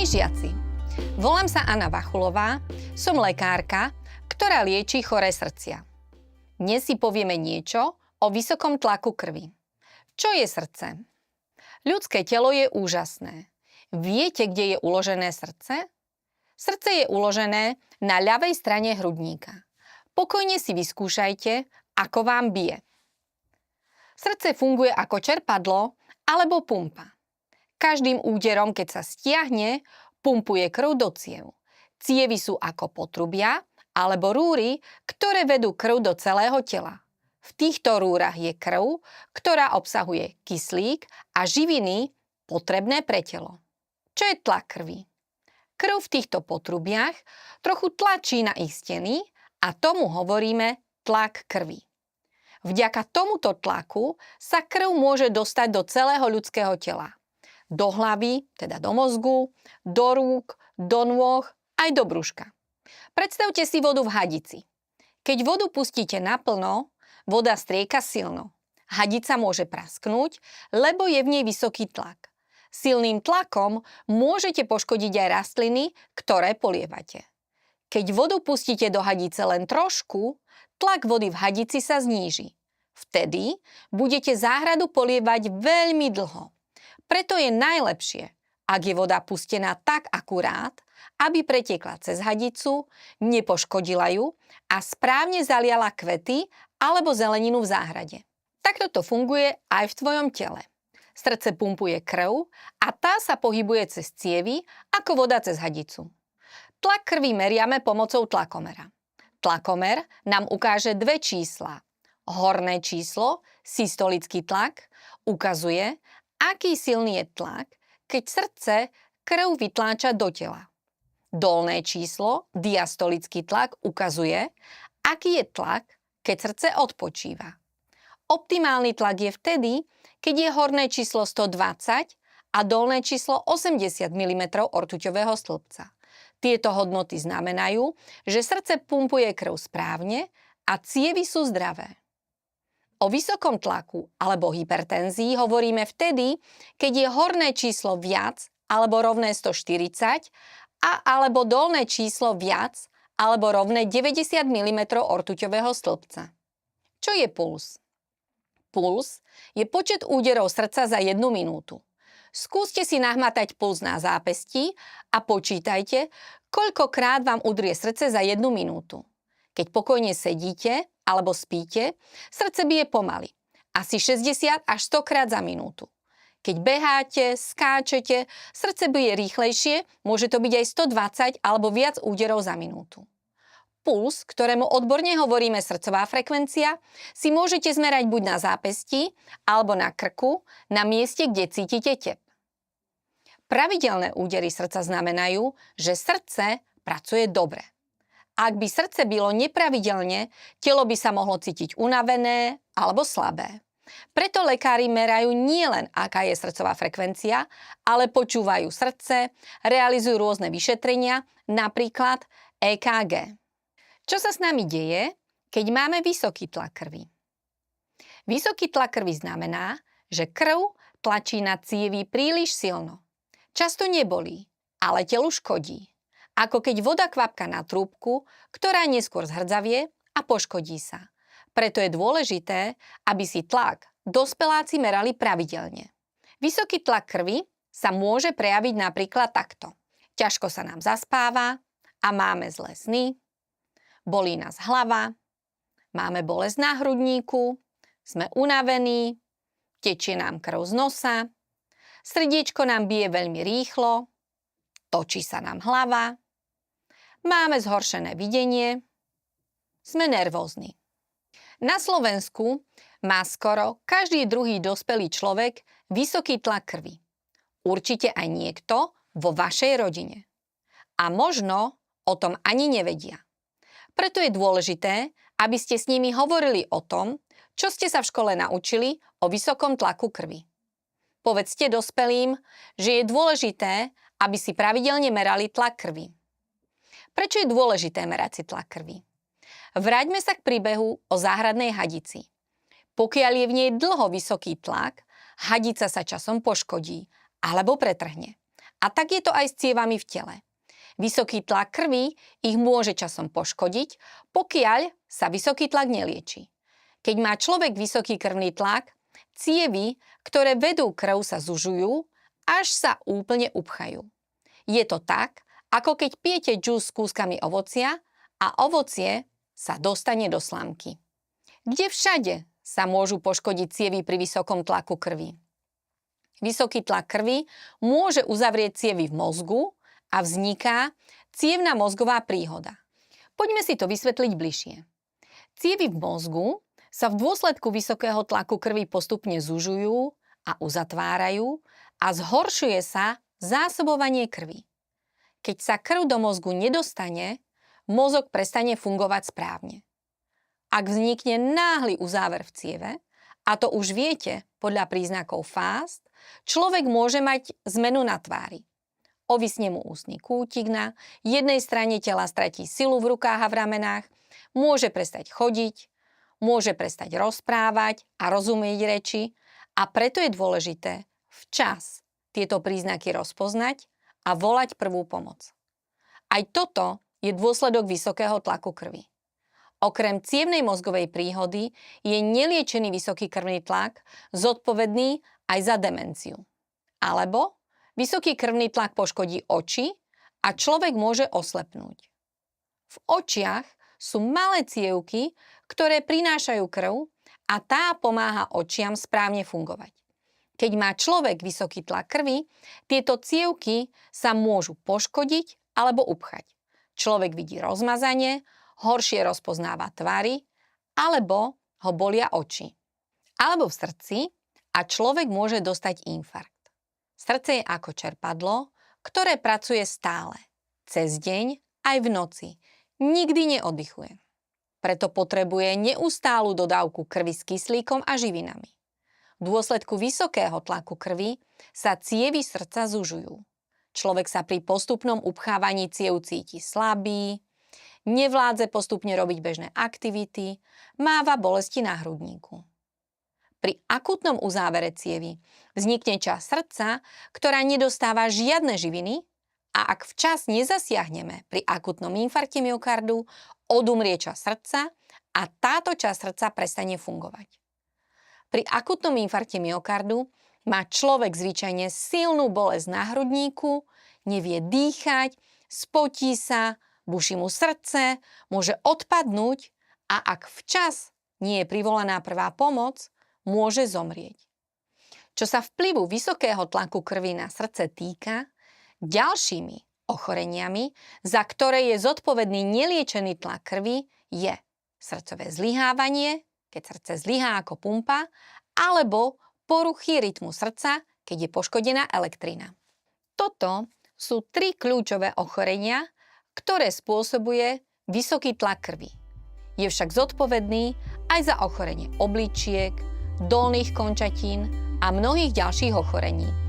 žiaci, volám sa Anna Vachulová, som lekárka, ktorá lieči choré srdcia. Dnes si povieme niečo o vysokom tlaku krvi. Čo je srdce? Ľudské telo je úžasné. Viete, kde je uložené srdce? Srdce je uložené na ľavej strane hrudníka. Pokojne si vyskúšajte, ako vám bije. Srdce funguje ako čerpadlo alebo pumpa. Každým úderom, keď sa stiahne, pumpuje krv do ciev. Cievy sú ako potrubia alebo rúry, ktoré vedú krv do celého tela. V týchto rúrach je krv, ktorá obsahuje kyslík a živiny potrebné pre telo. Čo je tlak krvi? Krv v týchto potrubiach trochu tlačí na ich steny a tomu hovoríme tlak krvi. Vďaka tomuto tlaku sa krv môže dostať do celého ľudského tela. Do hlavy, teda do mozgu, do rúk, do nôh, aj do brúška. Predstavte si vodu v hadici. Keď vodu pustíte naplno, voda strieka silno. Hadica môže prasknúť, lebo je v nej vysoký tlak. Silným tlakom môžete poškodiť aj rastliny, ktoré polievate. Keď vodu pustíte do hadice len trošku, tlak vody v hadici sa zníži. Vtedy budete záhradu polievať veľmi dlho. Preto je najlepšie, ak je voda pustená tak akurát, aby pretiekla cez hadicu, nepoškodila ju a správne zaliala kvety alebo zeleninu v záhrade. Takto to funguje aj v tvojom tele. Srdce pumpuje krv a tá sa pohybuje cez cievy ako voda cez hadicu. Tlak krvi meriame pomocou tlakomera. Tlakomer nám ukáže dve čísla. Horné číslo, systolický tlak, ukazuje, aký silný je tlak, keď srdce krv vytláča do tela. Dolné číslo, diastolický tlak, ukazuje, aký je tlak, keď srdce odpočíva. Optimálny tlak je vtedy, keď je horné číslo 120 a dolné číslo 80 mm ortuťového stĺpca. Tieto hodnoty znamenajú, že srdce pumpuje krv správne a cievy sú zdravé. O vysokom tlaku alebo hypertenzii hovoríme vtedy, keď je horné číslo viac alebo rovné 140 alebo dolné číslo viac alebo rovné 90 mm ortuťového stĺpca. Čo je puls? Puls je počet úderov srdca za 1 minútu. Skúste si nahmatať puls na zápestí a počítajte, koľkokrát vám udrie srdce za 1 minútu. Keď pokojne sedíte alebo spíte, srdce bije pomaly, asi 60 až 100 krát za minútu. Keď beháte, skáčete, srdce bije rýchlejšie, môže to byť aj 120 alebo viac úderov za minútu. Puls, ktorému odborne hovoríme srdcová frekvencia, si môžete zmerať buď na zápestí alebo na krku, na mieste, kde cítite tep. Pravidelné údery srdca znamenajú, že srdce pracuje dobre. Ak by srdce bilo nepravidelne, telo by sa mohlo cítiť unavené alebo slabé. Preto lekári merajú nielen, aká je srdcová frekvencia, ale počúvajú srdce, realizujú rôzne vyšetrenia, napríklad EKG. Čo sa s nami deje, keď máme vysoký tlak krvi? Vysoký tlak krvi znamená, že krv tlačí na cievy príliš silno. Často nebolí, ale telu škodí. Ako keď voda kvapka na trúbku, ktorá neskôr zhrdzavie a poškodí sa. Preto je dôležité, aby si tlak dospeláci merali pravidelne. Vysoký tlak krvi sa môže prejaviť napríklad takto. Ťažko sa nám zaspáva a máme zlé sny, bolí nás hlava, máme bolesť na hrudníku, sme unavení, tečie nám krv z nosa, srdiečko nám bije veľmi rýchlo, točí sa nám hlava, máme zhoršené videnie, sme nervózni. Na Slovensku má skoro každý druhý dospelý človek vysoký tlak krvi. Určite aj niekto vo vašej rodine. A možno o tom ani nevedia. Preto je dôležité, aby ste s nimi hovorili o tom, čo ste sa v škole naučili o vysokom tlaku krvi. Povedzte dospelým, že je dôležité, aby si pravidelne merali tlak krvi. Prečo je dôležité merať si tlak krvi? Vráťme sa k príbehu o záhradnej hadici. Pokiaľ je v nej dlho vysoký tlak, hadica sa časom poškodí alebo pretrhne. A tak je to aj s cievami v tele. Vysoký tlak krvi ich môže časom poškodiť, pokiaľ sa vysoký tlak nelieči. Keď má človek vysoký krvný tlak, cievy, ktoré vedú krv, sa zužujú, až sa úplne upchajú. Je to tak, ako keď pijete džús s kúskami ovocia a ovocie sa dostane do slamky. Kde všade sa môžu poškodiť cievy pri vysokom tlaku krvi? Vysoký tlak krvi môže uzavrieť cievy v mozgu a vzniká cievna mozgová príhoda. Poďme si to vysvetliť bližšie. Cievy v mozgu sa v dôsledku vysokého tlaku krvi postupne zužujú a uzatvárajú a zhoršuje sa zásobovanie krvi. Keď sa krv do mozgu nedostane, mozog prestane fungovať správne. Ak vznikne náhly uzáver v cieve, a to už viete podľa príznakov fást, človek môže mať zmenu na tvári. Ovisne mu ústny kútik na jednej strane tela, stratí silu v rukách a v ramenách, môže prestať chodiť, môže prestať rozprávať a rozumieť reči a preto je dôležité včas tieto príznaky rozpoznať a volať prvú pomoc. Aj toto je dôsledok vysokého tlaku krvi. Okrem cievnej mozgovej príhody je neliečený vysoký krvný tlak zodpovedný aj za demenciu. Alebo vysoký krvný tlak poškodí oči a človek môže oslepnúť. V očiach sú malé cievky, ktoré prinášajú krv a tá pomáha očiam správne fungovať. Keď má človek vysoký tlak krvi, tieto cievky sa môžu poškodiť alebo upchať. Človek vidí rozmazanie, horšie rozpoznáva tvary, alebo ho bolia oči. Alebo v srdci a človek môže dostať infarkt. Srdce je ako čerpadlo, ktoré pracuje stále, cez deň aj v noci. Nikdy neoddychuje. Preto potrebuje neustálu dodávku krvi s kyslíkom a živinami. V dôsledku vysokého tlaku krvi sa cievy srdca zužujú. Človek sa pri postupnom upchávaní ciev cíti slabý, nevládze postupne robiť bežné aktivity, máva bolesti na hrudníku. Pri akútnom uzávere cievy vznikne časť srdca, ktorá nedostáva žiadne živiny a ak včas nezasiahneme pri akútnom infarkte myokardu, odumrie časť srdca a táto časť srdca prestane fungovať. Pri akútnom infarkte myokardu má človek zvyčajne silnú bolesť na hrudníku, nevie dýchať, spotí sa, buší mu srdce, môže odpadnúť a ak včas nie je privolaná prvá pomoc, môže zomrieť. Čo sa vplyvu vysokého tlaku krvi na srdce týka, ďalšími ochoreniami, za ktoré je zodpovedný neliečený tlak krvi, je srdcové zlyhávanie, keď srdce zlyhá ako pumpa, alebo poruchy rytmu srdca, keď je poškodená elektrina. Toto sú 3 kľúčové ochorenia, ktoré spôsobuje vysoký tlak krvi. Je však zodpovedný aj za ochorenie obličiek, dolných končatín a mnohých ďalších ochorení.